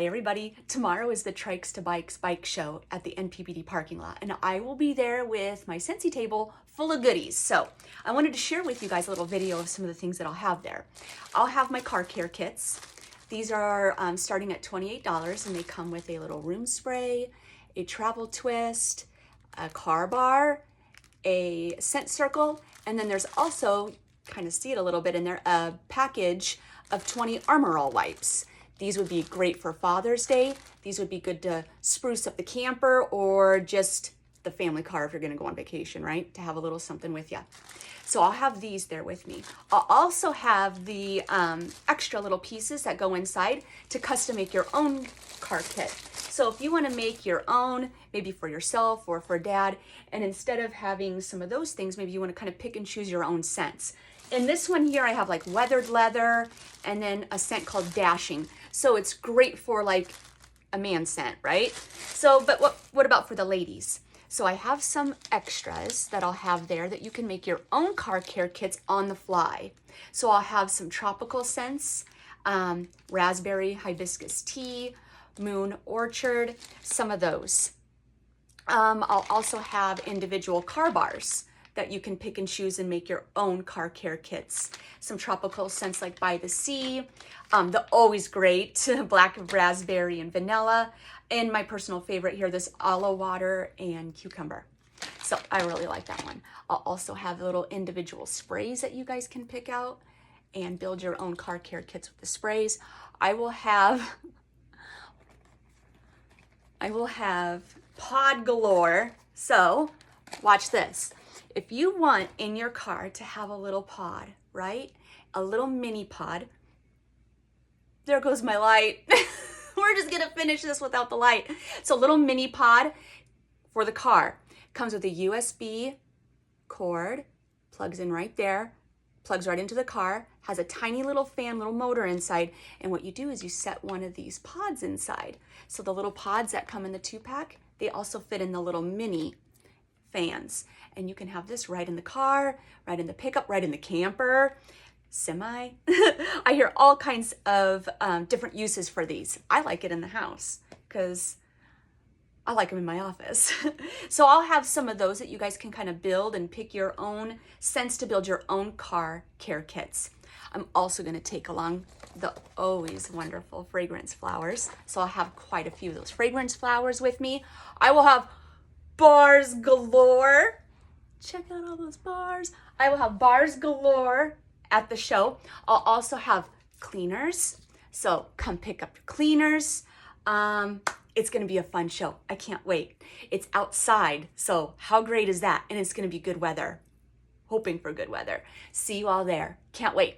Hi everybody, tomorrow is the Trikes to Bikes bike show at the NPPD parking lot, and I will be there with my Scentsy table full of goodies. So I wanted to share with you guys a little video of some of the things that I'll have there. I'll have my car care kits. These are starting at $28, and they come with a little room spray, a travel twist, a car bar, a scent circle, and then there's also, kind of see it a little bit in there, a package of 20 Armor All wipes. These would be great for Father's Day. These would be good to spruce up the camper or just the family car if you're gonna go on vacation, right? To have a little something with you. So I'll have these there with me. I'll also have the extra little pieces that go inside to custom make your own car kit. So if you wanna make your own, maybe for yourself or for dad, and instead of having some of those things, maybe you wanna kind of pick and choose your own scents. In this one here, I have like weathered leather and then a scent called Dashing. So it's great for like a man scent, right? So, but what about for the ladies? So I have some extras that I'll have there that you can make your own car care kits on the fly. So I'll have some tropical scents, raspberry hibiscus tea, moon orchard, some of those. I'll also have individual car bars that you can pick and choose and make your own car care kits. Some tropical scents like By the Sea, the always great black raspberry and vanilla, and my personal favorite here, this aloe water and cucumber. So I really like that one. I'll also have little individual sprays that you guys can pick out and build your own car care kits with the sprays. I will have pod galore. So watch this. If you want in your car to have a little pod, right? A little mini pod. There goes my light. We're just gonna finish this without the light. So a little mini pod for the car. Comes with a USB cord, plugs in right there, plugs right into the car, has a tiny little fan, little motor inside, and what you do is you set one of these pods inside. So the little pods that come in the 2-pack, they also fit in the little mini fans. And you can have this right in the car, right in the pickup, right in the camper, semi. I hear all kinds of different uses for these. I like it in the house because I like them in my office. So I'll have some of those that you guys can kind of build and pick your own scents to build your own car care kits. I'm also gonna take along the always wonderful fragrance flowers. So I'll have quite a few of those fragrance flowers with me. I will have bars galore. Check out all those bars. I will have bars galore at the show. I'll also have cleaners. So come pick up your cleaners. It's gonna be a fun show. I can't wait. It's outside, so how great is that? And it's gonna be good weather. Hoping for good weather. See you all there. Can't wait.